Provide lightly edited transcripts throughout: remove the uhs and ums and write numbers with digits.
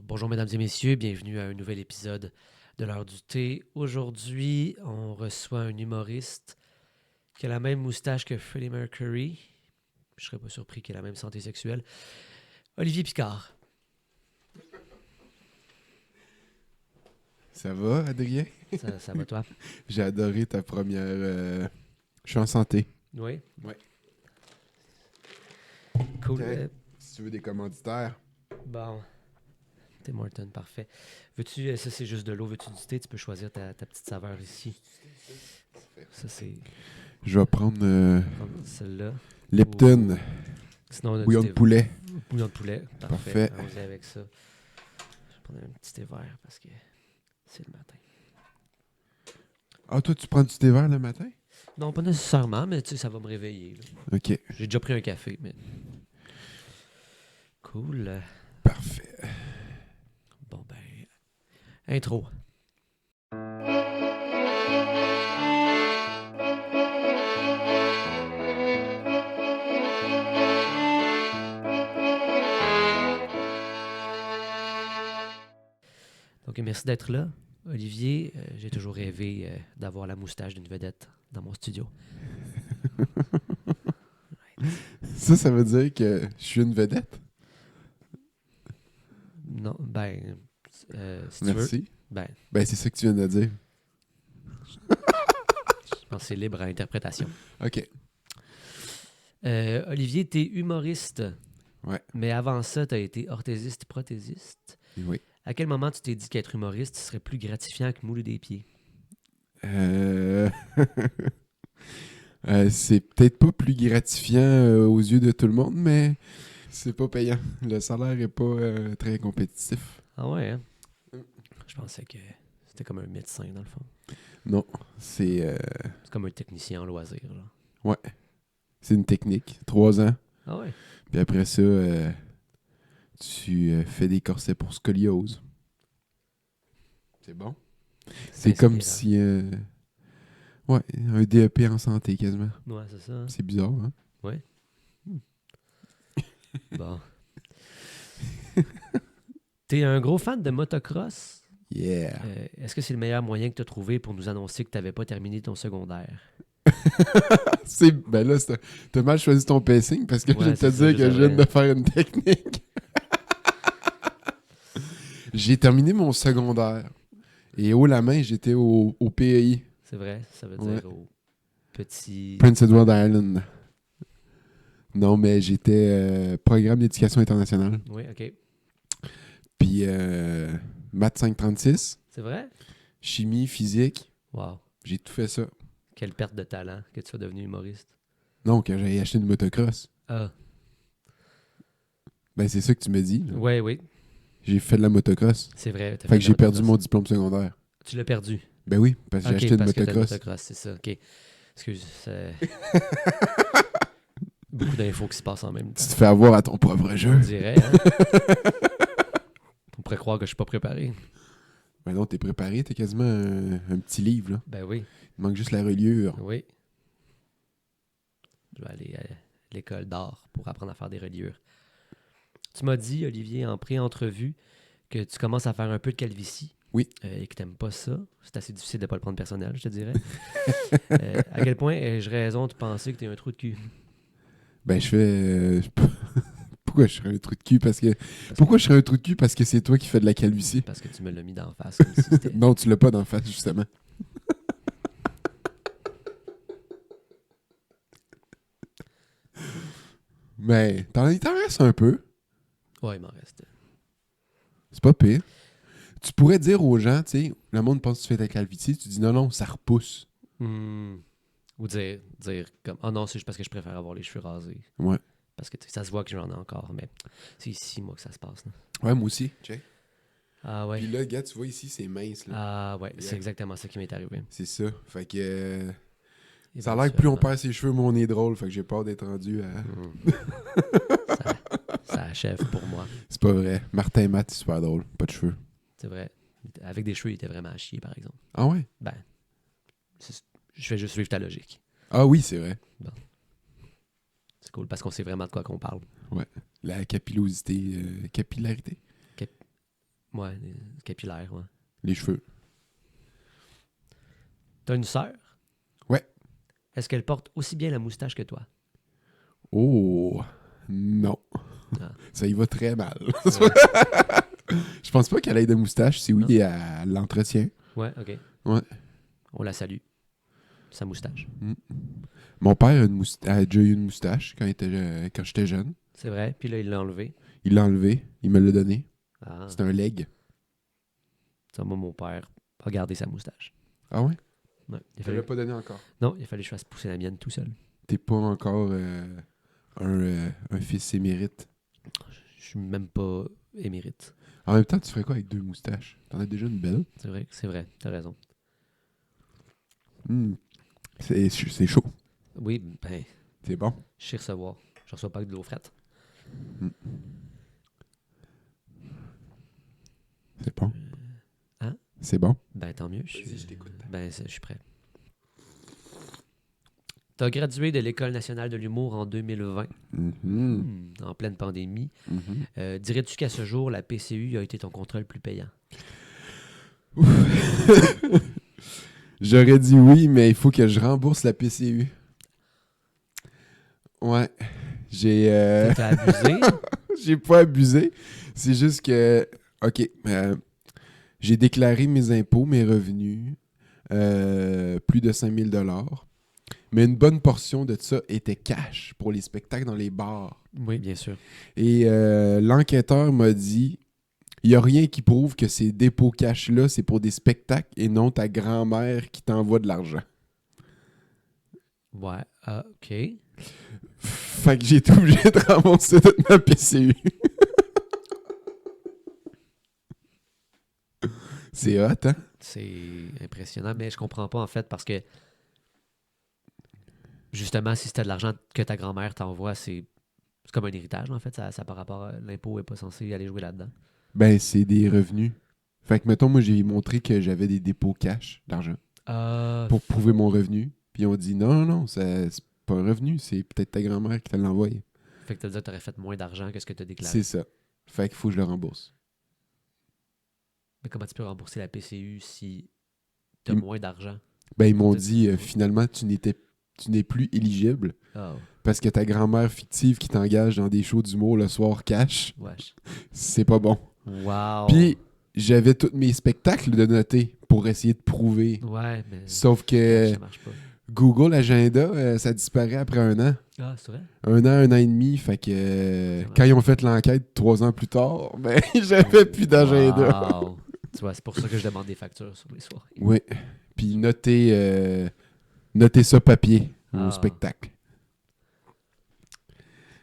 Bonjour mesdames et messieurs, bienvenue à un nouvel épisode de l'heure du thé. Aujourd'hui, on reçoit un humoriste qui a la même moustache que Freddie Mercury. Je serais pas surpris qu'il ait la même santé sexuelle. Olivier Picard. Ça va, Adrien? Ça va toi? J'ai adoré ta première... Je suis en santé. Oui? Ouais. Cool. Tiens, si tu veux des commanditaires. Bon. Tim Hortons, parfait. Veux-tu, ça c'est juste de l'eau, veux-tu du thé? Tu peux choisir ta petite saveur ici. Ça c'est Je vais prendre celle-là. Lipton, Sinon on a bouillon du de thé. poulet. Bouillon de poulet. Parfait. Allons-y avec ça. Je vais prendre un petit thé vert parce que c'est le matin. Ah, toi, tu prends du thé vert le matin? Non, pas nécessairement, mais tu sais, ça va me réveiller. Là. OK, J'ai déjà pris un café, mais... Cool. parfait. Bon, ben... Intro. Donc, merci d'être là. Olivier, j'ai toujours rêvé d'avoir la moustache d'une vedette dans mon studio. Ça veut dire que je suis une vedette? Non, ben... si tu veux... Merci. Ben, Ben, c'est ça que tu viens de dire. je pense que c'est libre à interprétation. OK. Olivier, t'es humoriste. Ouais. Mais avant ça, t'as été orthésiste-prothésiste. Oui. À quel moment tu t'es dit qu'être humoriste serait plus gratifiant que mouler des pieds? Euh... c'est peut-être pas plus gratifiant aux yeux de tout le monde, mais c'est pas payant. Le salaire est pas très compétitif. Ah ouais, hein? Je pensais que c'était comme un médecin, dans le fond. Non, c'est C'est comme un technicien en loisir, là. ouais, c'est une technique. 3 ans. Ah ouais? Puis après ça, tu fais des corsets pour scoliose. C'est bon. C'est comme inspirant. si... ouais, un DEP en santé quasiment. Ouais, c'est ça. Hein? C'est bizarre, hein? Ouais. Bon. T'es un gros fan de motocross? Yeah! Est-ce que c'est le meilleur moyen que tu as trouvé pour nous annoncer que tu n'avais pas terminé ton secondaire? Ben là, t'as mal choisi ton pacing parce que Ouais, je viens de te c'est ça, dire que je viens de faire une technique. J'ai terminé mon secondaire. Et haut la main, j'étais au PEI. C'est vrai, ça veut Ouais. dire au petit... Prince Edward Island. Non, mais j'étais programme d'éducation internationale. Oui, OK. Puis maths 536, C'est vrai? chimie, physique. Wow. J'ai tout fait ça. Quelle perte de talent que tu sois devenu humoriste. Non, quand j'ai acheté une motocross. Ah, Ben, c'est ça que tu me dis. Là. ouais, oui, J'ai fait de la motocross. c'est vrai. Fait que j'ai perdu mon diplôme secondaire. Tu l'as perdu. Ben oui, parce que j'ai Ok, acheté une parce que t'as motocross. motocross, c'est ça. OK. Excuse, c'est... Beaucoup d'infos qui se passent en même temps. Tu te fais avoir à ton propre On jeu. dirait, hein? On pourrait croire que je suis pas préparé. Ben non, t'es préparé, t'es quasiment un petit livre. Là. Ben oui, Il manque juste la reliure. oui. Je vais aller à l'école d'art pour apprendre à faire des reliures. Tu m'as dit, Olivier, en pré-entrevue, que tu commences à faire un peu de calvitie. Oui. Et que t'aimes pas ça. C'est assez difficile de ne pas le prendre personnel, je te dirais. À quel point ai-je raison de penser que t'es un trou de cul? Ben je fais... Pourquoi je serais un trou de cul? Pourquoi je serais un trou de cul? Parce que c'est toi qui fais de la calvitie. Parce que tu me l'as mis d'en face. Comme si c'était... Non, tu l'as pas d'en face, justement. Mais t'en restes un peu. Ouais, il m'en reste. C'est pas pire. Tu pourrais dire aux gens, tu sais, le monde pense que tu fais de la calvitie, tu dis non, non, ça repousse. Ou dire comme, oh non, c'est juste parce que je préfère avoir les cheveux rasés. Ouais. Parce que tu sais, ça se voit que j'en ai encore, mais c'est ici, moi, que ça se passe. Là. Ouais, moi aussi. Check. Ah ouais. Puis là, gars, tu vois ici, c'est mince. Là. Ah ouais, Yeah. c'est exactement ça qui m'est arrivé. C'est ça. Fait que... ça a l'air que plus on Éventuellement. perd ses cheveux, moins on est drôle. Fait que j'ai peur d'être rendu à... Ça achève pour moi. C'est pas vrai. Martin Matt, c'est super drôle. Pas de cheveux. C'est vrai. Avec des cheveux, il était vraiment à chier, par exemple. Ah ouais? Ben, je vais juste suivre ta logique. Ah oui, c'est vrai. C'est cool parce qu'on sait vraiment de quoi qu'on parle. La capillarité. Capillarité? Ouais, capillaire, ouais. Les cheveux. T'as une sœur? Ouais. Est-ce qu'elle porte aussi bien la moustache que toi? Oh, non. Ah. Ça y va très mal. Ouais, Je pense pas qu'elle ait de moustache. Si oui, elle l'entretient. ouais, OK. Ouais. On la salue. Sa moustache. Mon père a déjà eu une moustache quand j'étais jeune. C'est vrai. Puis là, il l'a enlevé. Il l'a enlevé. Il me l'a donné. Ah. C'est un leg. Ça, moi, mon père a gardé sa moustache. Ah ouais? Ouais, il a Tu fallu... l'as pas donné encore. Non, il a fallu que je fasse pousser la mienne tout seul. T'es pas encore un fils émérite. Je suis même pas émérite. En même temps, tu ferais quoi avec 2 moustaches? T'en as déjà une belle. C'est vrai, t'as raison. C'est chaud. Oui, ben, C'est bon. je sais recevoir. Je reçois pas que de l'eau frette. C'est bon. Hein? C'est bon. Ben, tant mieux. Vas-y, je t'écoute. Ben, je suis prêt. T'as gradué de l'École nationale de l'humour en 2020, en pleine pandémie. Dirais-tu qu'à ce jour, la PCU a été ton contrat le plus payant? J'aurais dit oui, mais il faut que je rembourse la PCU. Ouais. T'as abusé? J'ai pas abusé. C'est juste que, OK, j'ai déclaré mes impôts, mes revenus, plus de 5 000 $. Mais une bonne portion de ça était cash pour les spectacles dans les bars. Oui, bien sûr. Et l'enquêteur m'a dit, il n'y a rien qui prouve que ces dépôts cash-là, c'est pour des spectacles et non ta grand-mère qui t'envoie de l'argent. Ouais, OK. Fait que j'ai été obligé de rembourser toute ma PCU. C'est hot, hein? C'est impressionnant, mais je comprends pas en fait parce que justement, si c'était de l'argent que ta grand-mère t'envoie, c'est comme un héritage en fait. Ça par rapport à l'impôt est pas censé aller jouer là-dedans. Ben, c'est des revenus. Fait que, mettons, moi, j'ai montré que j'avais des dépôts cash d'argent pour prouver mon revenu. Puis on dit non, c'est pas un revenu, c'est peut-être ta grand-mère qui te l'envoie. Fait que t'as dit que t'aurais fait moins d'argent que ce que t'as déclaré. C'est ça. Fait qu'il faut que je le rembourse. Mais comment tu peux rembourser la PCU si t'as Ils- moins d'argent? Ben, ils m'ont dit, finalement, tu n'es plus éligible Oh, parce que ta grand-mère fictive qui t'engage dans des shows d'humour le soir cash, wesh. c'est pas bon. Wow. Puis, j'avais tous mes spectacles de noter pour essayer de prouver. Ouais, mais Sauf que ça marche pas. Google Agenda, ça disparaît après 1 an. Ah, c'est vrai? 1 an et demi. Fait que Ça quand ils ont fait l'enquête 3 ans plus tard, ben, j'avais plus d'agenda. Wow. Tu vois, c'est pour ça que je demande des factures sur les soirs. Oui. Puis notez ça papier au Ah. spectacle.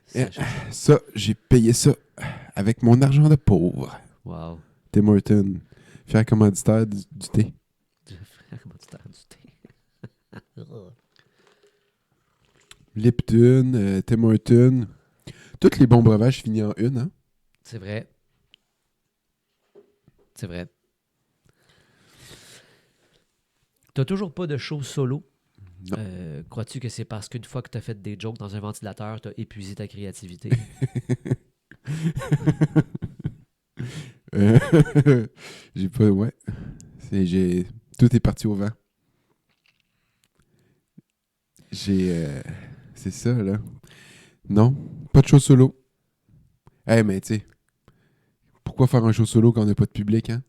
Ça, Ça, j'ai payé ça avec mon argent de pauvre. Wow. Tim Horton, fier commanditaire du thé. Comment tu t'as du thé? Lipton, Tim Horton. Tous les bons breuvages finis en une, hein? C'est vrai. C'est vrai. T'as toujours pas de show solo? Non. Crois-tu que c'est parce qu'une fois que t'as fait des jokes dans un ventilateur, t'as épuisé ta créativité? J'ai pas... Ouais. Tout est parti au vent. C'est ça, là. Non, pas de show solo. Mais tu sais, pourquoi faire un show solo quand on n'a pas de public, hein?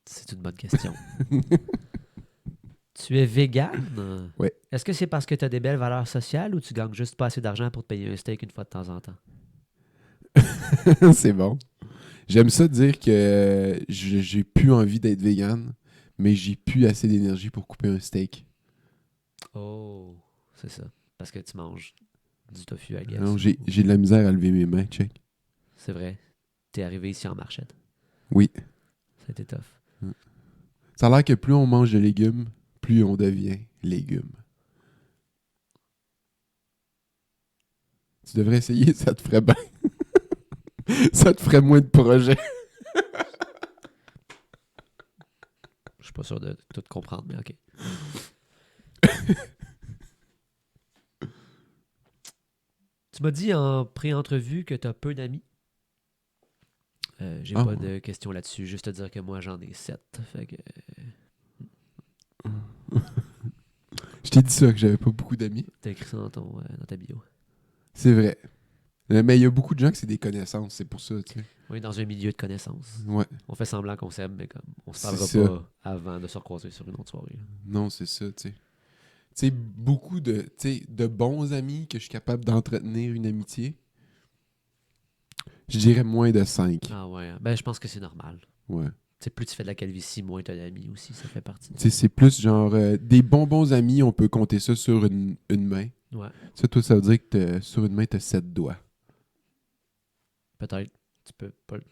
C'est une bonne question. Tu es vegan? Ouais. Est-ce que c'est parce que tu as des belles valeurs sociales ou tu gagnes juste pas assez d'argent pour te payer un steak une fois de temps en temps? C'est bon. J'aime ça dire que j'ai plus envie d'être vegan, mais j'ai plus assez d'énergie pour couper un steak. Oh, c'est ça. Parce que tu manges du tofu à guess. Non, j'ai de la misère à lever mes mains, check. C'est vrai. T'es arrivé ici en marchette. Oui. C'était tough. Ça a l'air que plus on mange de légumes, plus on devient légumes. Tu devrais essayer, ça te ferait bien. Ça te ferait moins de projets. Je suis pas sûr de tout comprendre, mais OK. Tu m'as dit en pré-entrevue que tu as peu d'amis. J'ai Ah, pas ouais. de questions là-dessus. Juste te dire que moi, j'en ai 7. Fait que... Je t'ai dit ça, que j'avais pas beaucoup d'amis. T'as écrit ça dans ta bio. C'est vrai. Mais il y a beaucoup de gens que c'est des connaissances, c'est pour ça, tu sais. Oui, dans un milieu de connaissances. Ouais, On fait semblant qu'on s'aime, mais comme on se c'est parlera ça. pas avant de se recroiser sur une autre soirée. Non, c'est ça, tu sais. Tu sais, beaucoup de, tu sais, de bons amis que je suis capable d'entretenir une amitié, je dirais moins de 5. Ah ouais, ben je pense que c'est normal. Ouais. Tu sais, plus tu fais de la calvitie, moins t'as d'amis aussi, ça fait partie. Tu sais, c'est plus genre des bons amis, on peut compter ça sur une main. Ouais, Ça, toi, ça veut dire que sur une main, t'as 7 doigts. peut-être. Tu peux pas le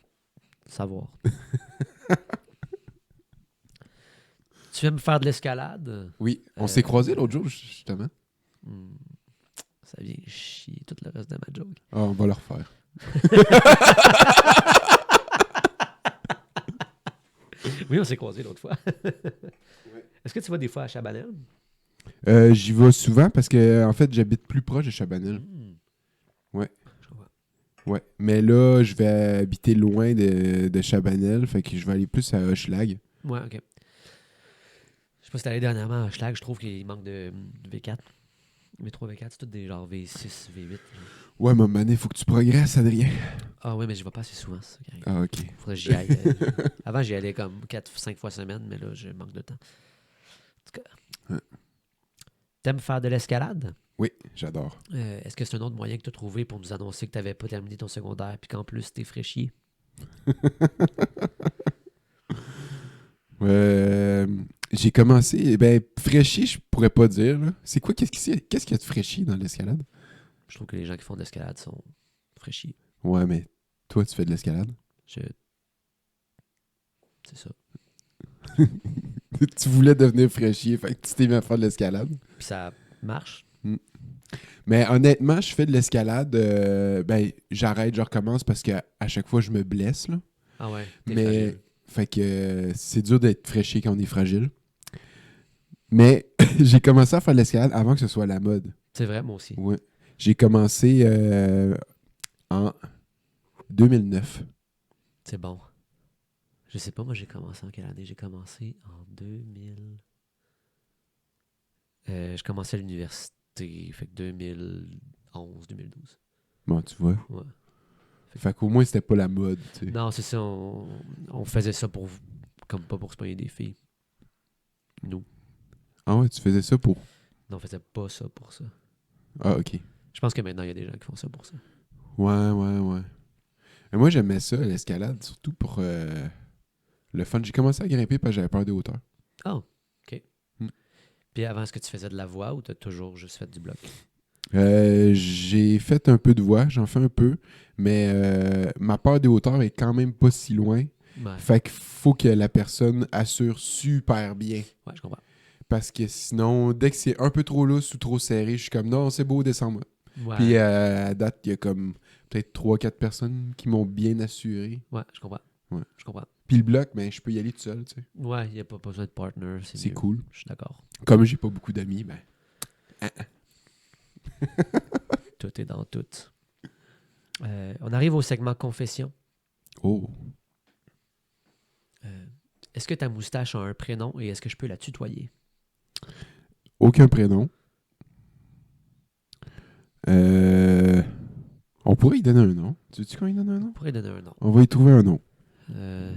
savoir. Tu aimes faire de l'escalade? Oui, on s'est croisés l'autre jour, justement. Hmm, ça vient chier tout le reste de ma joke. Ah, on va le refaire. Oui, on s'est croisés l'autre fois. Est-ce que tu vas des fois à Chabanel? J'y vais souvent parce que, en fait, j'habite plus proche de Chabanel. Hmm. Ouais. Je comprends. Ouais. Mais là, je vais habiter loin de Chabanel, fait que je vais aller plus à Hochelag. Ouais, ok. Je sais pas si t'es allé dernièrement à Schlag, je trouve qu'il manque de V4. V3, V4, c'est tout des genre V6, V8. Ouais, mais maman, il faut que tu progresses, Adrien. Ah ouais, mais je vais pas assez souvent, c'est ça qui arrive. Ah, ok. Faudrait que j'y aille. Avant, j'y allais comme 4-5 fois semaine, mais là, je manque de temps. En tout cas. Ouais. T'aimes faire de l'escalade? Oui, j'adore. Est-ce que c'est un autre moyen que tu as trouvé pour nous annoncer que tu n'avais pas terminé ton secondaire puis qu'en plus t'es fraîchier? J'ai commencé, ben, fraîchi, je pourrais pas dire, là. C'est quoi, qu'est-ce qu'il y a de fraîchi dans l'escalade? Je trouve que les gens qui font de l'escalade sont fraîchiers. Ouais, mais toi, tu fais de l'escalade? Je... C'est ça. Tu voulais devenir fraîchier, fait que tu t'es mis à faire de l'escalade. Puis ça marche. Mais honnêtement, je fais de l'escalade, ben, j'arrête, je recommence parce qu'à chaque fois, je me blesse, là. Ah ouais, t'es Mais, fragile. fait que c'est dur d'être fraîchier quand on est fragile. Mais j'ai commencé à faire de l'escalade avant que ce soit la mode. C'est vrai, moi aussi. Ouais. J'ai commencé en 2009. C'est bon. Je sais pas, moi j'ai commencé en quelle année? J'ai commencé en 2000. Je commençais à l'université, fait que 2011, 2012. Bon, tu vois. Ouais. Fait qu'au moins, c'était pas la mode, tu sais. Non, c'est ça, on faisait ça pour comme pas pour se pogner des filles. Nous. Ah ouais, tu faisais ça pour... Non, on faisait pas ça pour ça. Ah, ok. Je pense que maintenant, il y a des gens qui font ça pour ça. Ouais. Mais moi, j'aimais ça, l'escalade, surtout pour le fun. J'ai commencé à grimper parce que j'avais peur des hauteurs. Oh, OK. Hmm. Puis avant, est-ce que tu faisais de la voix ou t'as toujours juste fait du bloc? J'ai fait un peu de voix, j'en fais un peu, mais ma peur des hauteurs est quand même pas si loin. Ouais, Fait qu'il faut que la personne assure super bien. ouais, je comprends. Parce que sinon, dès que c'est un peu trop lousse ou trop serré, je suis comme non, c'est beau, descends-moi. Ouais, Puis à date, il y a comme peut-être 3-4 personnes qui m'ont bien assuré. ouais, je comprends. Ouais. Je comprends. Puis le bloc, ben, je peux y aller tout seul, tu sais. Ouais, il n'y a pas besoin de partner, C'est mieux. cool. Je suis d'accord. Comme j'ai pas beaucoup d'amis, ben. Tout est dans tout. On arrive au segment confession. Oh. Est-ce que ta moustache a un prénom et est-ce que je peux la tutoyer? Aucun prénom. On pourrait y donner un nom. Tu veux-tu qu'on y donne un nom? On pourrait donner un nom. On va y trouver un nom. Euh,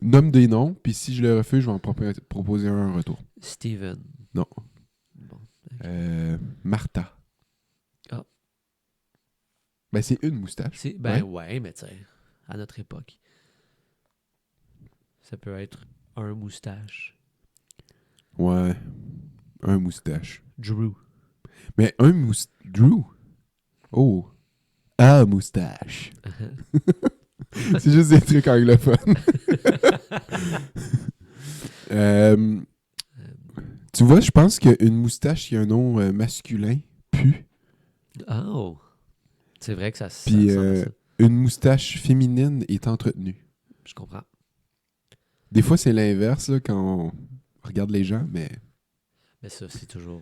Nomme des noms, puis si je le refuse, je vais en proposer un en retour. Steven. Non. Bon. Martha. Ah. Ben, c'est une moustache. Ben ouais, mais tu sais, à notre époque, ça peut être un moustache. Ouais. Un moustache. Drew. Mais un moustache. Drew. Oh. Ah, moustache. C'est juste des trucs anglophones. Tu vois, je pense qu'une moustache qui a un nom masculin pue. Oh. C'est vrai que ça Puis ressemble à ça. une moustache féminine est entretenue. Je comprends. Des fois, c'est l'inverse là, quand on regarde les gens, mais... Mais ça, c'est toujours...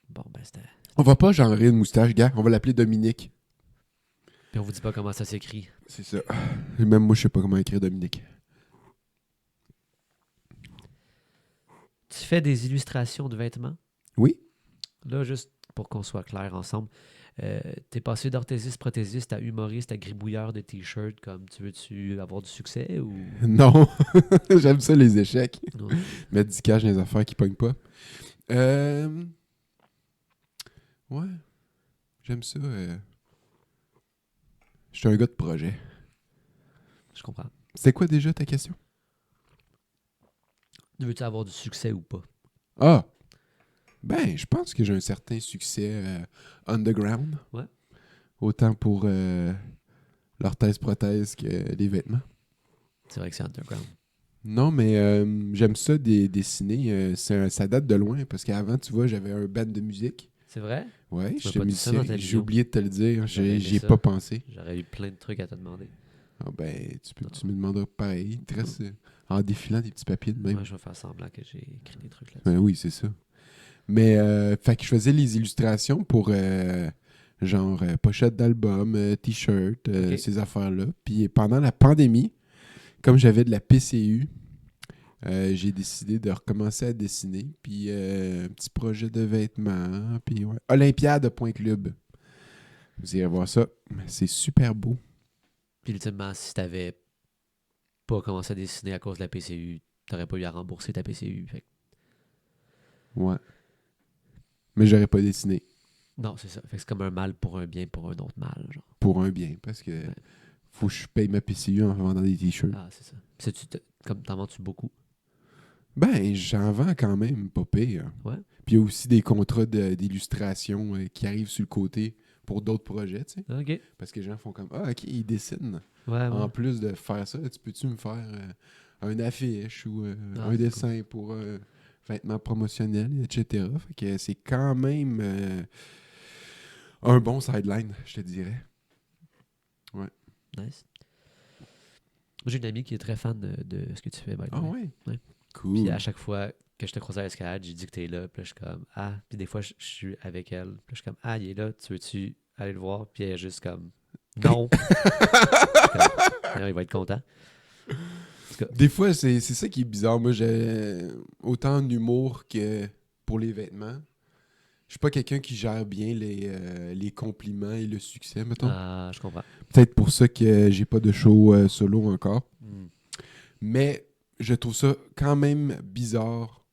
Bon, ben c'était... On va pas genrer une moustache, gars. On va l'appeler Dominique. Puis on vous dit pas comment ça s'écrit. C'est ça. Et même moi, je sais pas comment écrire Dominique. Tu fais des illustrations de vêtements? Oui. Là, juste pour qu'on soit clair ensemble, t'es passé d'orthésiste, prothésiste à humoriste, à gribouilleur de t-shirts, comme tu veux-tu avoir du succès ou... Non. J'aime ça, les échecs. Ouais. Mettre du cash dans les affaires qui pognent pas. Ouais. J'aime ça. Je suis un gars de projet. Je comprends. C'est quoi déjà ta question? Veux-tu avoir du succès ou pas? Ah! Ben, je pense que j'ai un certain succès underground. Ouais. Autant pour l'orthèse-prothèse que les vêtements. C'est vrai que c'est underground. Non, mais j'aime ça dessiner. Ça date de loin, parce qu'avant, tu vois, j'avais un band de musique. C'est vrai? Ouais, Tu m'as j'étais pas dit ça dans musicien. ta J'ai vidéo. oublié de te le dire. J'aurais aimé J'y ai ça. pas pensé. J'aurais eu plein de trucs à te demander. Ah ben, tu me demanderas pareil. Il te reste en défilant des petits papiers de même. Moi, je vais faire semblant que j'ai écrit des trucs là-dessus. Ben oui, c'est ça. Mais, fait que je faisais les illustrations pour, pochette d'album, t-shirt, Ok. ces affaires-là. Puis pendant la pandémie, comme j'avais de la PCU, j'ai décidé de recommencer à dessiner. Puis un petit projet de vêtements. Puis ouais. Olympiade.club. Vous irez voir ça. C'est super beau. Puis ultimement, si t'avais pas commencé à dessiner à cause de la PCU, t'aurais pas eu à rembourser ta PCU. Fait que... Ouais. Mais j'aurais pas dessiné Non, c'est ça. Fait que c'est comme un mal pour un bien pour un autre mal. Genre. pour un bien. Parce que faut que je paye ma PCU en vendant des t-shirts. Ah, c'est ça. Puis comme t'en vends-tu beaucoup? Ben, j'en vends quand même, pas pire. Ouais. Puis il y a aussi des contrats d'illustration qui arrivent sur le côté pour d'autres projets, tu sais. OK. Parce que les gens font comme, ah, OK, ils dessinent. Ouais, ouais. En plus de faire ça, peux-tu me faire un affiche ou Ah, un c'est dessin pour vêtements promotionnels, etc. Fait que c'est quand même un bon sideline, je te dirais. Nice. J'ai une amie qui est très fan de ce que tu fais, by the Ah way. ouais? Ouais. Cool. Puis à chaque fois que je te croisais à l'escalade, j'ai dit que t'es là. Puis là, je suis comme, ah. Puis des fois, je suis avec elle. Puis là, je suis comme, ah, il est là. Tu veux-tu aller le voir? Puis elle est juste comme, non. Je suis comme, non, il va être content. En tout cas, Des fois, c'est ça qui est bizarre. Moi, j'ai autant d'humour que pour les vêtements. Je suis pas quelqu'un qui gère bien les compliments et le succès, mettons. ah, je comprends. Peut-être pour ça que j'ai pas de show solo encore. Hmm. Mais je trouve ça quand même bizarre.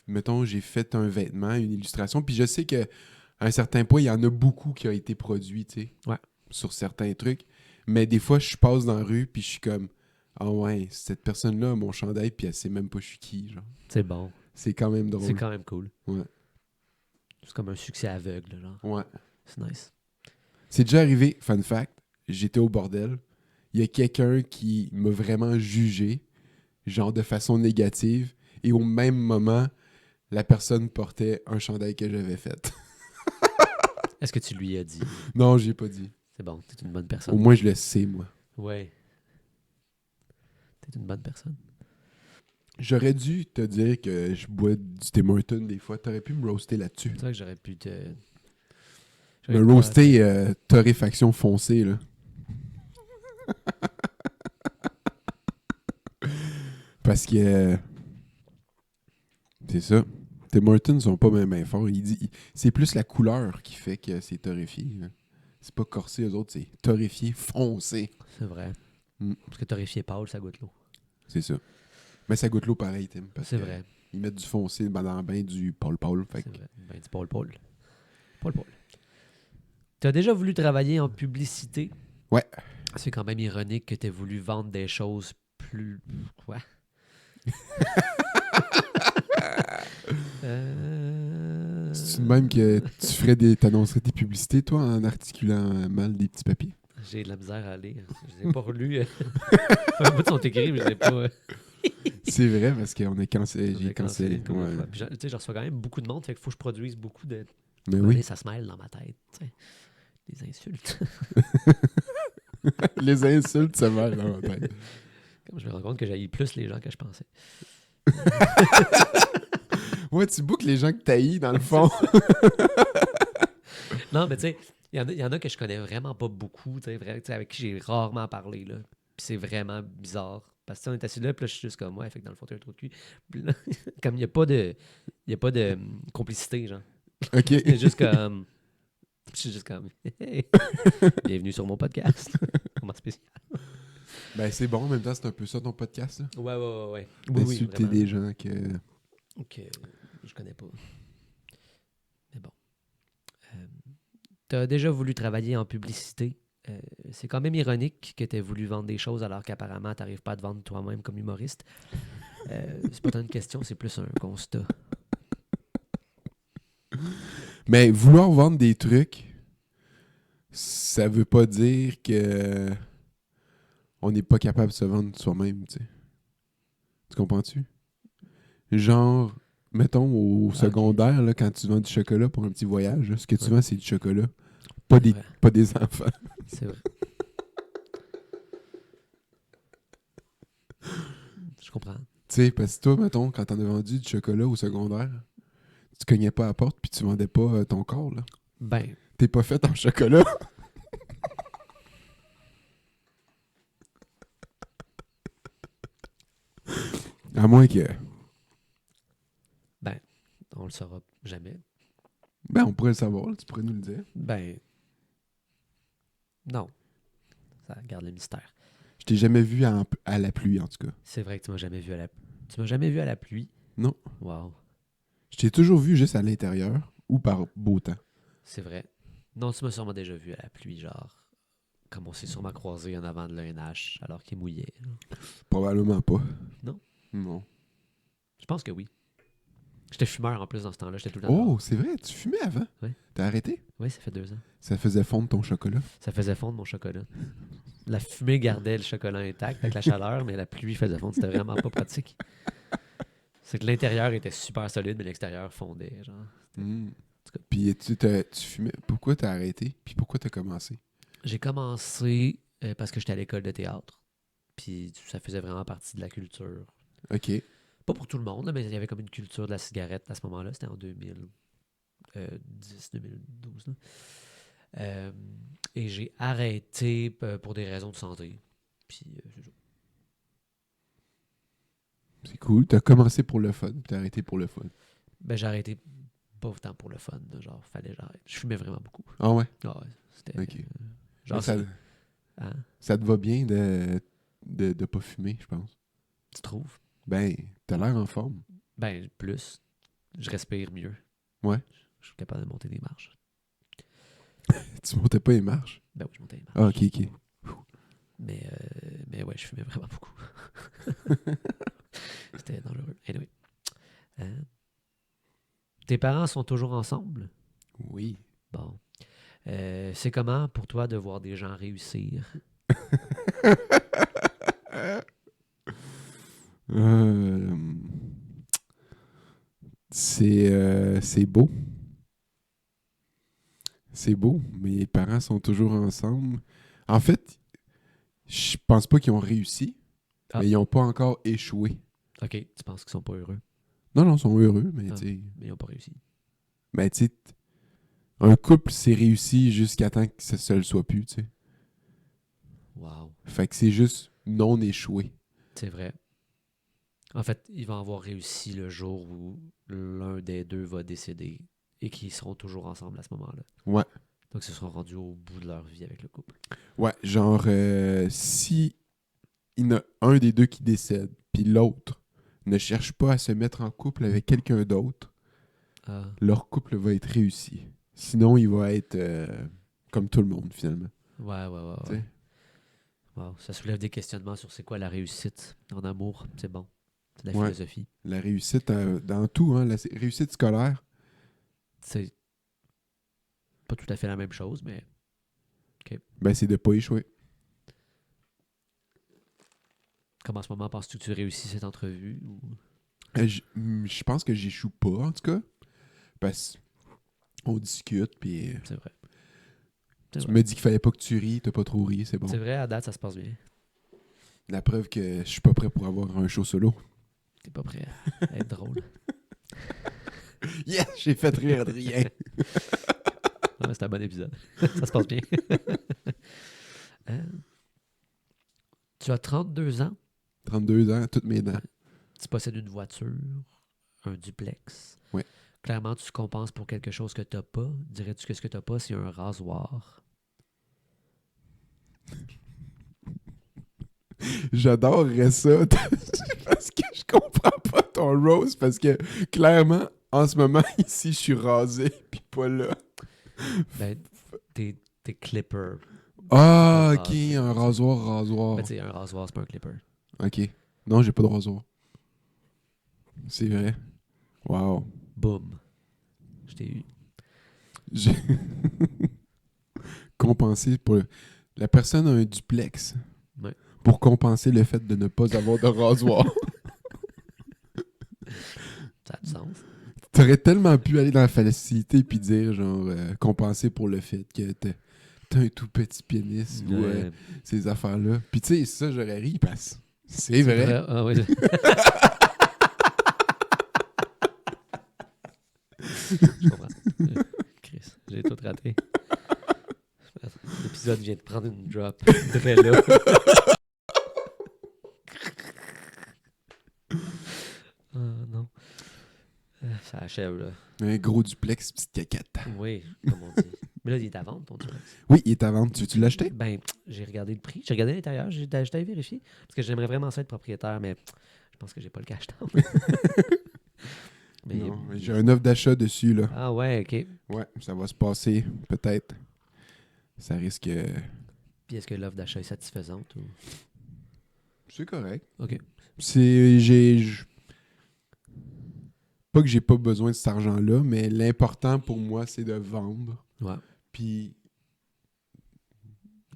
Mettons, j'ai fait un vêtement, une illustration, puis je sais que à un certain point, il y en a beaucoup qui ont été produits, tu sais, Ouais. sur certains trucs. Mais des fois, je passe dans la rue, puis je suis comme, ah ouais, cette personne-là a mon chandail, puis elle sait même pas je suis qui, genre. C'est bon. C'est quand même drôle. C'est quand même cool. Ouais. C'est comme un succès aveugle, genre. Ouais. C'est nice. C'est déjà arrivé, fun fact, j'étais au bordel. Il y a quelqu'un qui m'a vraiment jugé, genre de façon négative, et au même moment, la personne portait un chandail que j'avais fait. Est-ce que tu lui as dit? Non, j'ai pas dit. C'est bon, t'es une bonne Au personne. moins, je le sais, moi. Ouais. T'es une bonne personne. J'aurais dû te dire que je bois du Tim Hortons des fois. T'aurais pu me roaster là-dessus. C'est vrai que j'aurais pu te... Me roaster torréfaction foncée, là. Parce que... c'est ça. Tim Hortons sont pas même forts. C'est plus la couleur qui fait que c'est torréfié. Là. C'est pas corsé, eux autres, c'est torréfié foncé. C'est vrai. Mm. Parce que torréfié pâle, ça goûte l'eau. C'est ça. Mais ça goûte l'eau pareil, Tim. Parce C'est que vrai. Ils mettent du foncé dans le bain du Paul. Fait C'est que... vrai. Ben, du Paul. Paul. T'as déjà voulu travailler en publicité? Ouais. C'est quand même ironique que t'aies voulu vendre des choses plus... Quoi? C'est de même que t'annoncerais tes publicités, toi, en articulant mal des petits papiers? J'ai de la misère à lire. Je les ai pas relus. Un bout sont écrits, mais je les ai pas... C'est vrai, parce qu'on est cancellé. J'ai cancellé cancellé. une couple de Ouais. fois. Puis, tu sais, je reçois quand même beaucoup de monde, fait qu'il faut que je produise beaucoup de... Mais Allez, oui. ça se mêle dans ma tête, tu sais. Des insultes. Les insultes, ça va dans ma tête. Comme je me rends compte que j'haïs plus les gens que je pensais. Ouais, tu boucles les gens que t'haïs, dans le fond. Non, mais tu sais, Il y en a que je connais vraiment pas beaucoup, tu sais, avec qui j'ai rarement parlé, là. Puis c'est vraiment bizarre. Parce que tu sais, on est assis là, puis là, je suis juste comme, ouais, fait que dans le fond, t'as un trou de cul. Puis là, comme il n'y a pas de, il y a pas de complicité, genre. OK. Il y a juste comme, je suis juste comme, hey, bienvenue sur mon podcast. Comment spécial. Ben, c'est bon. En même temps, c'est un peu ça ton podcast. Là. Ouais. Oui, D'insulter vraiment. des gens que... Que je connais pas. Mais bon. Tu as déjà voulu travailler en publicité. C'est quand même ironique que tu aies voulu vendre des choses alors qu'apparemment, tu n'arrives pas à te vendre toi-même comme humoriste. C'est pas tant une question, c'est plus un constat. Mais vouloir vendre des trucs, ça veut pas dire que on n'est pas capable de se vendre soi-même, tu sais. Tu comprends-tu? Genre, mettons au Ok. secondaire, là, quand tu vends du chocolat pour un petit voyage, là, ce que tu Ouais. vends, c'est du chocolat. C'est vrai. Pas des enfants. C'est vrai. Je comprends. Tu sais, parce que toi, mettons, quand t'en as vendu du chocolat au secondaire, tu cognais pas à la porte puis tu vendais pas ton corps, là. Ben, T'es pas fait en chocolat. À moins que... on le saura jamais. Ben, on pourrait le savoir, là, tu pourrais nous le dire. Ben, non. Ça garde le mystère. Je t'ai jamais vu à la pluie, en tout cas. C'est vrai que tu m'as jamais vu à la... Tu m'as jamais vu à la pluie? Non. Wow. Je t'ai toujours vu juste à l'intérieur ou par beau temps. C'est vrai. Non, tu m'as sûrement déjà vu à la pluie, genre, comme on s'est sûrement croisé en avant de l'ENH alors qu'il mouillait. Là. Probablement pas. Non? Non. Je pense que oui. J'étais fumeur en plus dans ce temps-là, j'étais tout le temps Oh, dehors. c'est vrai, tu fumais avant. Ouais. T'as arrêté? Oui, ça fait 2 ans. Ça faisait fondre ton chocolat. Ça faisait fondre mon chocolat. La fumée gardait le chocolat intact avec la chaleur, mais la pluie faisait fondre. C'était vraiment pas pratique. C'est que l'intérieur était super solide, mais l'extérieur fondait. Genre. Mm. tout cas. Puis tu fumais. Pourquoi t'as arrêté? Puis pourquoi t'as commencé? J'ai commencé parce que j'étais à l'école de théâtre. Puis ça faisait vraiment partie de la culture. OK. Pas pour tout le monde, là, mais il y avait comme une culture de la cigarette à ce moment-là. C'était en 2010-2012. Et j'ai arrêté pour des raisons de santé. Puis c'est ça. C'est cool. T'as commencé pour le fun, puis t'as arrêté pour le fun. Ben, j'ai arrêté pas autant pour le fun. Là, genre, fallait que j'arrête. Je fumais vraiment beaucoup. Ah ouais? Ah ouais, c'était. OK. Genre, Mais ça, hein? ça te va bien de pas fumer, je pense. Tu trouves? Ben, t'as l'air en forme. Ben, plus. Je respire mieux. Ouais. Je suis capable de monter des marches. Tu montais pas les marches? Ben oui, je montais des marches. Ah, OK, OK. Mais ouais, je fumais vraiment beaucoup. C'était dangereux. Anyway. Tes parents sont toujours ensemble? Oui. Bon. C'est comment pour toi de voir des gens réussir? C'est beau. C'est beau. Mes parents sont toujours ensemble. En fait, je pense pas qu'ils ont réussi, Ah. mais ils ont pas encore échoué. OK, tu penses qu'ils sont pas heureux, Non, ils sont heureux, mais Ah. tu sais... mais ils n'ont pas réussi. Ben, tu sais, un couple, c'est réussi jusqu'à temps que ça le soit plus, tu sais. Wow. Fait que c'est juste non échoué. C'est vrai. En fait, ils vont avoir réussi le jour où l'un des deux va décéder et qu'ils seront toujours ensemble à ce moment-là. Ouais. Donc, ils se seront rendus au bout de leur vie avec le couple. Ouais, genre, si il y en a un des deux qui décède, puis l'autre ne cherche pas à se mettre en couple avec quelqu'un d'autre, Ah, leur couple va être réussi. Sinon, il va être comme tout le monde, finalement. ouais. Tu sais? Wow. Ça soulève des questionnements sur c'est quoi la réussite en amour. C'est bon. C'est de la Ouais. philosophie. La réussite dans tout, hein, la réussite scolaire. C'est pas tout à fait la même chose, mais Ben, c'est de pas échouer. comme en ce moment, penses-tu que tu réussis cette entrevue? Ou... Je pense que j'échoue pas, en tout cas. Parce qu'on discute, puis C'est vrai. C'est tu vrai. me dis qu'il fallait pas que tu ris, t'as pas trop ri, c'est bon. C'est vrai, à date, ça se passe bien. La preuve que je suis pas prêt pour avoir un show solo. T'es pas prêt à être drôle. Yes, j'ai fait rire Adrien. Ah, c'est un bon épisode. Ça se passe bien. Euh, tu as 32 ans. 32 ans, toutes mes dents. Tu possèdes une voiture, un duplex. Ouais. Clairement, tu compenses pour quelque chose que tu n'as pas. Dirais-tu que ce que tu n'as pas, c'est un rasoir? J'adorerais ça parce que je comprends pas ton rose parce que clairement, en ce moment, ici, je suis rasé puis pas là. Ben, t'es clipper. Ah, Pas ok, rasé, un ça. rasoir. Ben, tu sais, un rasoir, c'est pas un clipper. Ok. Non, j'ai pas de rasoir. C'est vrai. Wow. Boum. Je t'ai eu. J'ai compensé pour... La personne a un duplex Ouais. pour compenser le fait de ne pas avoir de rasoir. Ça a du sens. T'aurais tellement pu aller dans la facilité puis dire, genre, compenser pour le fait que t'as un tout petit pénis ou ces affaires-là. Puis tu sais, ça, j'aurais ri parce que c'est vrai. Ah, oui. Je comprends. Chris, j'ai tout raté. L'épisode vient de prendre une drop. Très là. Ah, non. Ça achève, là. Un gros duplex, petite caquette. Oui, comme on dit. Mais là, il est à vendre, ton duplex. Oui, il est à vendre. Tu l'as acheté? Ben, j'ai regardé le prix. J'ai regardé l'intérieur. J'ai allé vérifier. Parce que j'aimerais vraiment ça être propriétaire, mais je pense que j'ai pas le cash down. Mais, Non, j'ai un offre d'achat dessus, là. Ah ouais, OK. Ouais, ça va se passer, peut-être. Ça risque... Puis est-ce que l'offre d'achat est satisfaisante? Ou... C'est correct. OK. Pas que j'ai pas besoin de cet argent-là, mais l'important pour moi, c'est de vendre. Ouais. Puis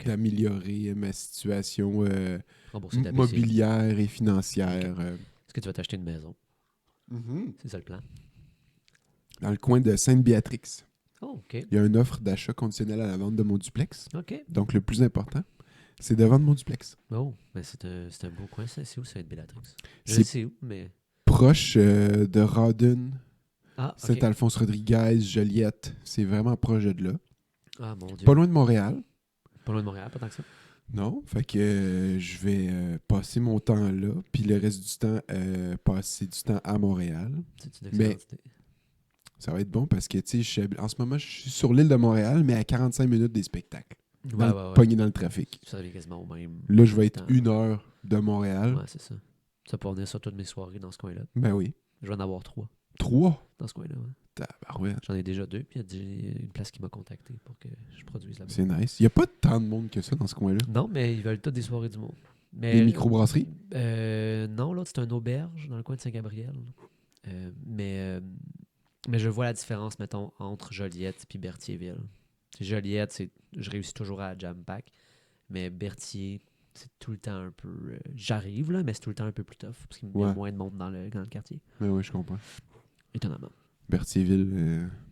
d'améliorer ma situation Rembourser ta PCU. mobilière et financière. Est-ce que tu vas t'acheter une maison? C'est ça le plan. Dans le coin de Sainte-Béatrix. Oh, OK. Il y a une offre d'achat conditionnel à la vente de mon duplex. OK. Donc, le plus important, c'est de vendre mon duplex. Oh, ben c'est un beau coin, ça. C'est où, Sainte-Béatrix? Je C'est sais où, mais... proche de Rawdon, Ah, OK. Saint-Alphonse-Rodriguez, Joliette. C'est vraiment proche de là. Ah, mon Dieu. Pas loin de Montréal. Pas loin de Montréal, pas tant que ça. Non, fait que je vais passer mon temps là, puis le reste du temps, passer du temps à Montréal. C'est une excellente idée. Ça va être bon parce que, tu sais, en ce moment, je suis sur l'île de Montréal, mais à 45 minutes des spectacles. Ouais. Pogné dans le trafic. Ça devient quasiment au même. Là, je vais être temps. 1 heure de Montréal. Ouais, c'est ça. Ça peut venir sur toutes mes soirées dans ce coin-là. Ben oui. Je vais en avoir 3 3? dans ce coin-là. Ouais. Tabarouette. J'en ai déjà 2, puis il y a une place qui m'a contacté pour que je produise là-bas. C'est nice. Il n'y a pas tant de monde que ça dans ce coin-là. Non, mais ils veulent toutes des soirées du monde. Mais, Des microbrasseries? Non, l'autre, c'est un auberge dans le coin de Saint-Gabriel. Mais je vois la différence, mettons, entre Joliette et Berthierville. Joliette, je réussis toujours à jam pack, mais Berthier, c'est tout le temps un peu... j'arrive, là, mais c'est tout le temps un peu plus tough, parce qu'il y a moins de monde dans le quartier. Ben oui, je comprends. Étonnamment. Berthierville,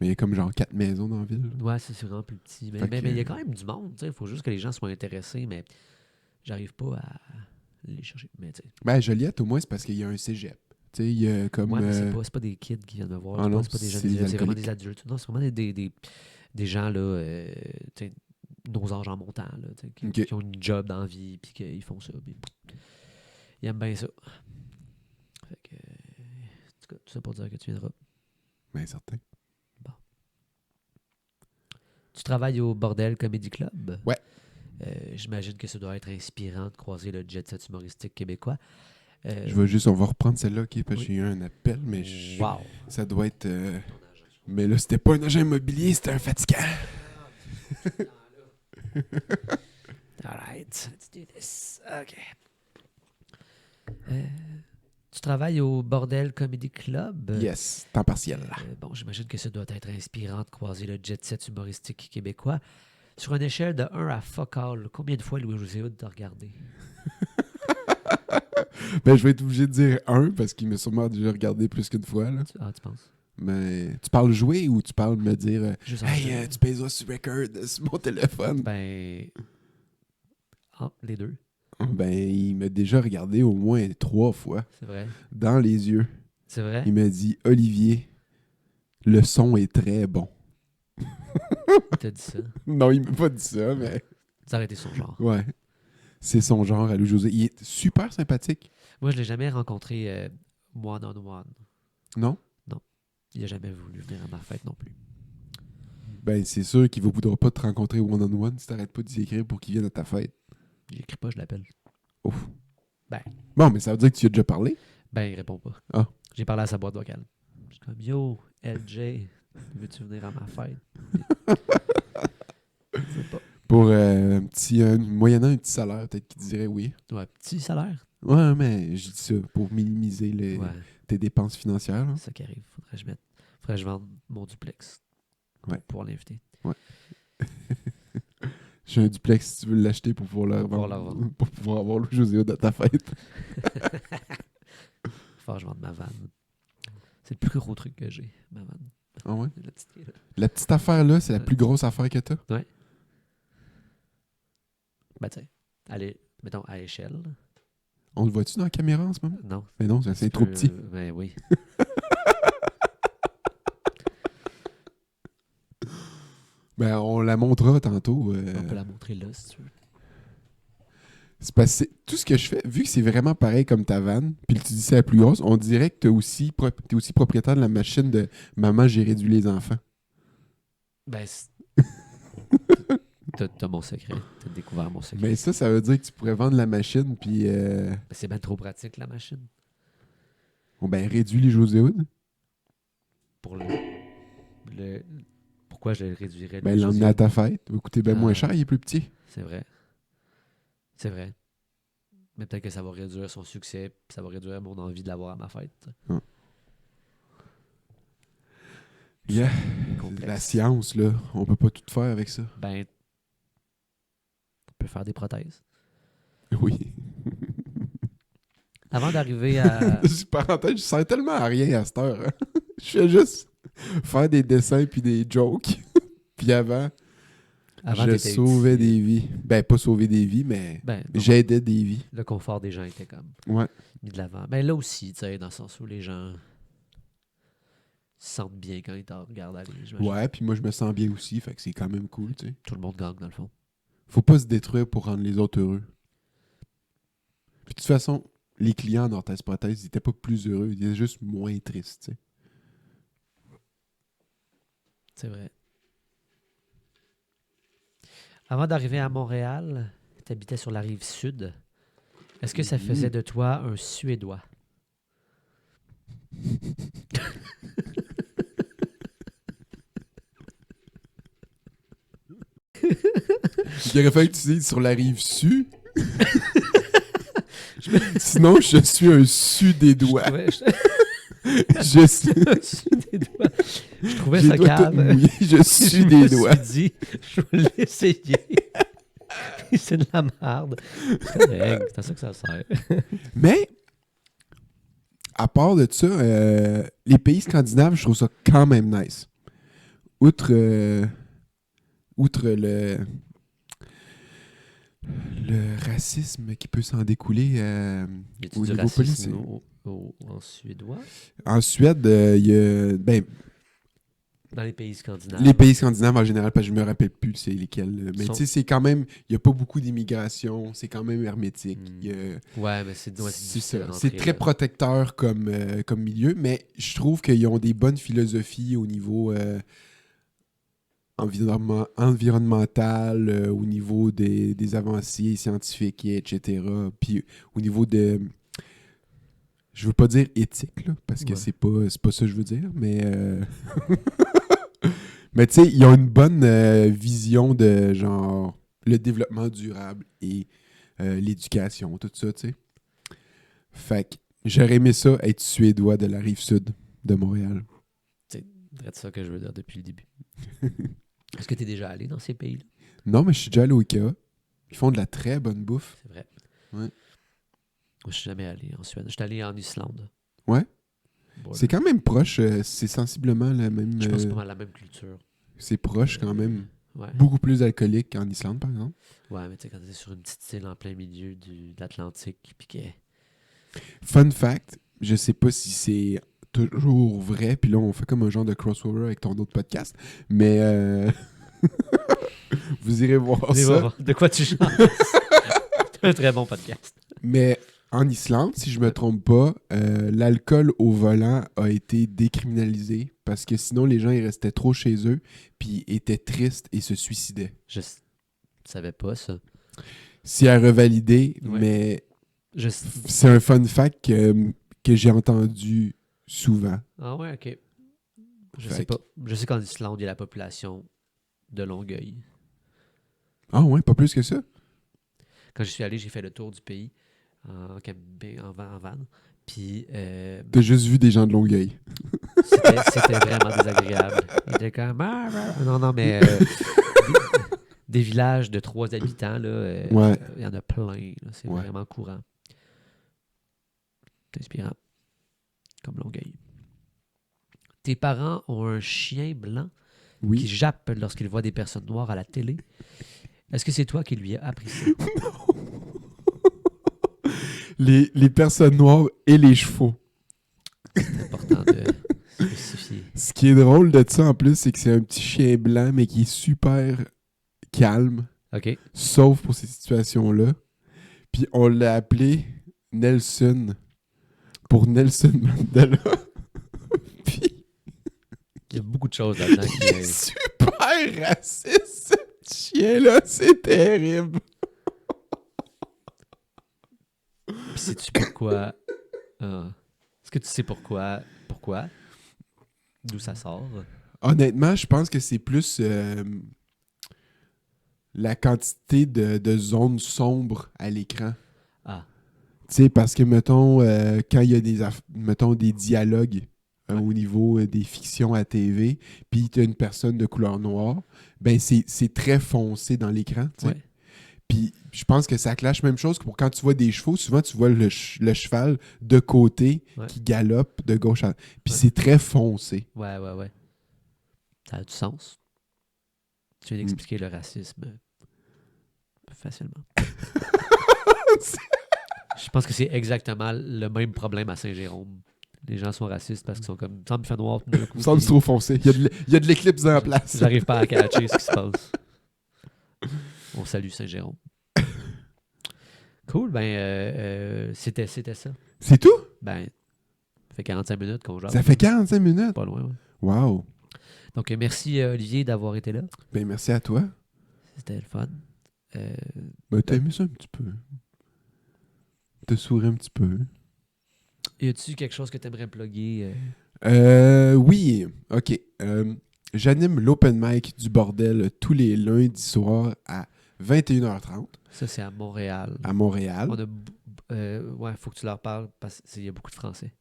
mais il y a comme genre 4 maisons dans la ville. Ouais, c'est vraiment plus petit. Mais il y a quand même du monde. Il faut juste que les gens soient intéressés, mais j'arrive pas à les chercher. Mais, ben, Joliette, au moins, c'est parce qu'il y a un cégep. Tu sais, il y a comme... ouais, mais c'est pas des kids qui viennent me voir. Ah non, c'est pas des jeunes, c'est c'est vraiment des adultes. Non, c'est vraiment des gens, là, nos anges en montant, là, qui ont une job dans la vie, puis qu'ils font ça. Puis, ils aiment bien ça. Fait que, en tout cas, tout ça pour dire que tu viendras. Ben, certain. Bon. Tu travailles au Bordel Comedy Club? Ouais. J'imagine que ça doit être inspirant de croiser le jet-set humoristique québécois. On va reprendre celle-là, OK, parce que j'ai eu un appel, mais Wow. ça doit être... Mais là, c'était pas un agent immobilier, c'était un fatigant. All right, let's do this. OK. Tu travailles au Bordel Comedy Club? Yes, temps partiel. Bon, j'imagine que ça doit être inspirant de croiser le jet-set humoristique québécois. Sur une échelle de 1 à fuck all, combien de fois Louis-José Hood t'a regardé? Ben, je vais être obligé de dire 1 parce qu'il m'a sûrement déjà regardé plus qu'une fois. Là. Tu penses? Mais tu parles jouer ou tu parles me dire Hey, tu payes sur record sur mon téléphone? Ben. Les deux. Ben, il m'a déjà regardé au moins 3 fois. C'est vrai. Dans les yeux. C'est vrai? Il m'a dit Olivier, le son est très bon. Il t'a dit ça. Non, il m'a pas dit ça, mais... Ça aurait été son genre. Ouais. C'est son genre à Louis-José. Il est super sympathique. Moi, je l'ai jamais rencontré one-on-one. Non? Il a jamais voulu venir à ma fête non plus. Ben, c'est sûr qu'il ne voudra pas te rencontrer one-on-one si t'arrêtes pas d'y écrire pour qu'il vienne à ta fête. Il écrit pas, je l'appelle. Ouf. Ben. Bon, mais ça veut dire que tu y as déjà parlé? Ben, il répond pas. Ah. J'ai parlé à sa boîte vocale. Je suis comme, yo, LJ, veux-tu venir à ma fête? Je sais pas. Pour moyennant un petit salaire, peut-être qu'il dirait oui. Ouais, petit salaire. Ouais, mais je dis ça pour minimiser Ouais, tes dépenses financières. Là. c'est ça qui arrive. Faudrait que je vende mon duplex Ouais. pour l'inviter. Ouais. J'ai un duplex si tu veux l'acheter pour pouvoir le Pour pouvoir revendre. le revendre. Pour pouvoir avoir le José à ta fête. Faut que je vende ma vanne. C'est le plus gros truc que j'ai, ma vanne. Ah ouais? La petite qui est là. La petite affaire là, c'est la plus grosse affaire que t'as? Ben, tu sais, mettons, à l'échelle. On le voit-tu dans la caméra en ce moment? Non. Mais non, c'est trop petit. Ben oui. Ben, on la montrera tantôt. On peut la montrer là, si tu veux. C'est parce que tout ce que je fais, vu que c'est vraiment pareil comme ta vanne, puis que tu dis c'est la plus grosse, on dirait que t'es aussi propriétaire de la machine de Maman, j'ai réduit les enfants. Ben, t'as mon secret. T'as découvert mon secret. Mais ça veut dire que tu pourrais vendre la machine, puis C'est bien trop pratique, la machine. bon, ben, réduis les Joséhood. Pour Pourquoi je le réduirais? Ben, l'emmener à ta fête. Ça va coûter bien moins cher, il est plus petit. C'est vrai. C'est vrai. Mais peut-être que ça va réduire son succès, puis ça va réduire mon envie de l'avoir à ma fête. Yeah. Complexe. La science, là, on peut pas tout faire avec ça. Ben, on peut faire des prothèses. Oui. Avant d'arriver à... Parenthèse, je sers tellement à rien à cette heure. Hein. Je fais juste faire des dessins puis des jokes. Puis avant je t'étais sauvais utile. des vies. Ben, pas sauver des vies, mais Ben, j'aidais des vies. le confort des gens était comme Ouais. mis de l'avant. Ben là aussi, tu sais, dans le sens où les gens se sentent bien quand ils te regardent aller. J'imagine. Ouais, puis moi, je me sens bien aussi, fait que c'est quand même cool, tu sais. Tout le monde gagne, dans le fond. Faut pas se détruire pour rendre les autres heureux. Puis de toute façon, les clients d'Orthèse Prothèse, ils étaient pas plus heureux, ils étaient juste moins tristes, tu sais. C'est vrai. Avant d'arriver à Montréal, tu habitais sur la rive sud. Est-ce que ça faisait de toi un Suédois? Il aurait fallu que tu dises sur la rive sud. Sinon, je suis un Sudédois. Je suis... Suédois. Je trouvais J'ai ça doigts calme. tout mouillés, je suis Je des me doigts. suis dit, je vais l'essayer. C'est de la merde. C'est correct, c'est à ça que ça sert. Mais, à part de ça, les pays scandinaves, je trouve ça quand même nice. Outre le racisme qui peut s'en découler Y a-t-il au du niveau politique. racisme en suédois? En Suède, il y a... Ben, Dans les pays scandinaves. les pays scandinaves en général, parce que je me rappelle plus c'est lesquels. Mais Sont- tu sais, c'est quand même... Il n'y a pas beaucoup d'immigration, c'est quand même hermétique. Il y a- Ouais, mais c'est C'est difficile ça. à C'est rentrer, très là. protecteur comme milieu, mais je trouve qu'ils ont des bonnes philosophies au niveau environnemental, au niveau des avancées scientifiques, etc. Puis au niveau de... Je veux pas dire éthique, là, parce que Ouais. c'est pas ça que je veux dire, mais... mais tu sais, ils ont une bonne vision de, genre, le développement durable et l'éducation, tout ça, tu sais. Fait que j'aurais aimé ça être suédois de la rive sud de Montréal. C'est ça que je veux dire depuis le début. Est-ce que tu es déjà allé dans ces pays-là? Non, mais je suis déjà allé au Ikea. Ils font de la très bonne bouffe. C'est vrai. Ouais. Moi, je suis jamais allé en Suède. Je suis allé en Islande. Ouais. Bon, C'est quand même proche. C'est sensiblement la même... je pense que c'est pas mal la même culture. c'est proche quand même. Ouais. Beaucoup plus alcoolique qu'en Islande, par exemple. Ouais, mais tu sais, quand t'es sur une petite île en plein milieu de l'Atlantique, puis que... Fun fact, je sais pas si c'est toujours vrai, puis là on fait comme un genre de crossover avec ton autre podcast, mais Vous irez voir Allez, ça. voir de quoi tu chantes. C'est un très bon podcast. Mais en Islande, si je me trompe pas, l'alcool au volant a été décriminalisé parce que sinon les gens ils restaient trop chez eux puis étaient tristes et se suicidaient. Je savais pas ça. C'est à revalider, Ouais. mais Je... c'est un fun fact que j'ai entendu souvent. Ah ouais, ok. Je Fait sais que- pas. Je sais qu'en Islande, il y a la population de Longueuil. Ah ouais, pas plus que ça? Quand je suis allé, j'ai fait le tour du pays en van. Puis T'as juste vu des gens de Longueuil. c'était vraiment désagréable. Il était comme... Non, mais des villages de 3 habitants, là, Ouais. il y en a plein. Là. C'est Ouais. vraiment courant. C'est inspirant. Comme Longueuil. Tes parents ont un chien blanc qui Oui. jappe lorsqu'il voit des personnes noires à la télé. Est-ce que c'est toi qui lui as appris ça? Les personnes noires et les chevaux. C'est important de spécifier. Ce qui est drôle de ça en plus, c'est que c'est un petit chien blanc, mais qui est super calme, OK. sauf pour ces situations-là. Puis on l'a appelé Nelson pour Nelson Mandela. Puis Il y a beaucoup de choses là-dedans il est super raciste, ce petit chien-là. C'est terrible. Puis sais-tu pourquoi? Est-ce que tu sais pourquoi? Pourquoi? D'où ça sort? Honnêtement, je pense que c'est plus la quantité de zones sombres à l'écran. Ah, Tu sais, parce que, mettons, quand il y a mettons, des dialogues Ouais. au niveau des fictions à TV, puis tu as une personne de couleur noire, ben c'est très foncé dans l'écran, tu sais. ouais. Puis je pense que ça clash même chose que pour quand tu vois des chevaux, souvent tu vois le cheval de côté Ouais. qui galope de gauche à... Puis Ouais. c'est très foncé. Ouais. Ça a du sens. Tu viens d'expliquer le racisme facilement. Je pense que c'est exactement le même problème à Saint-Jérôme. Les gens sont racistes parce qu'ils sont comme... Il me semble qu'il fait noir tout d'un coup. Il me semble que c'est trop foncé. Il y a de l'éclipse en place. J'arrive pas à catcher ce qui se passe. On salue Saint-Jérôme. Cool, c'était ça. C'est tout? Ben, ça fait 45 minutes qu'on jase. Ça fait 45 minutes. Pas loin, ouais. Wow. Donc, merci Olivier d'avoir été là. Ben merci à toi. C'était le fun. Ben t'as aimé ça un petit peu. T'as souri un petit peu. Y a-tu quelque chose que tu aimerais plugger? Oui, ok. J'anime l'open mic du bordel tous les lundis soirs à 21h30 Ça, c'est à Montréal. à Montréal. Ouais, faut que tu leur parles parce qu'il y a beaucoup de Français.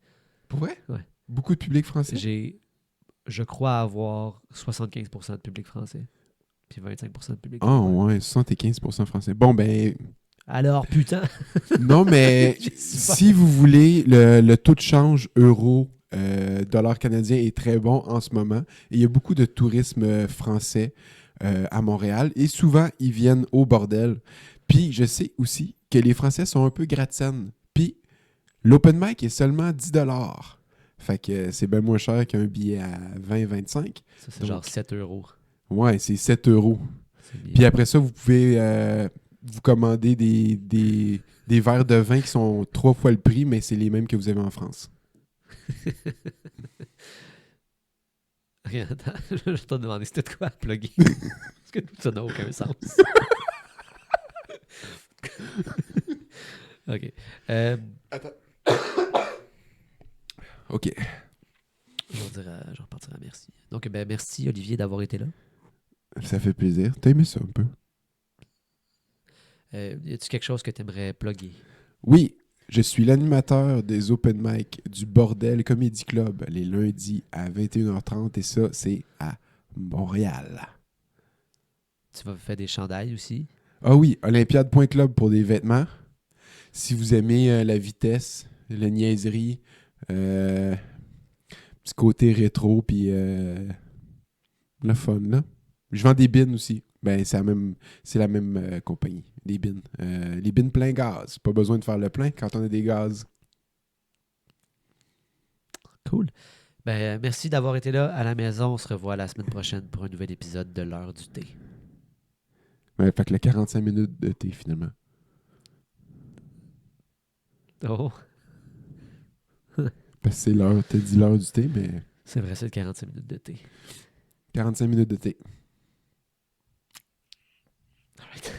Pour vrai? Ouais. Beaucoup de public français. Je crois avoir 75% de public français. Puis 25% de public. Ah ouais, 75% français. Bon ben, Alors, putain! non mais Je sais pas. si vous voulez, le taux de change euro dollar canadien est très bon en ce moment. Et il y a beaucoup de tourisme français à Montréal et souvent ils viennent au bordel. Puis je sais aussi que les Français sont un peu gratte-scène. Puis l'open mic est seulement 10$. Fait que c'est bien moins cher qu'un billet à 20-25. Ça, c'est Donc- genre 7 euros. Ouais, c'est 7€. C'est bien. Puis après ça, vous pouvez vous commander des verres de vin qui sont 3 fois le prix, mais c'est les mêmes que vous avez en France. Rien, attends, je vais te demander c'était de quoi à plugger. Parce que ça n'a aucun sens. OK. OK. Je repartirai à merci. Donc, merci Olivier d'avoir été là. Ça fait plaisir. T'as aimé ça un peu? Y a-tu quelque chose que tu aimerais plugger? Oui, je suis l'animateur des open mic du Bordel Comedy Club les lundis à 21h30 et ça, c'est à Montréal. Tu vas faire des chandails aussi? Ah oui, olympiade.club pour des vêtements. Si vous aimez la vitesse, la niaiserie, petit côté rétro, puis le fun, là. Je vends des bins aussi. Ben, c'est la même compagnie, des bins. Les bins plein gaz. Pas besoin de faire le plein quand on a des gaz. Cool. Merci d'avoir été là à la maison. On se revoit la semaine prochaine pour un nouvel épisode de l'heure du thé. Ouais, fait que le 45 minutes de thé, finalement. Oh, Parce que c'est l'heure, t'as dit l'heure du thé, mais c'est vrai, c'est le 45 minutes de thé. 45 minutes de thé. Alright.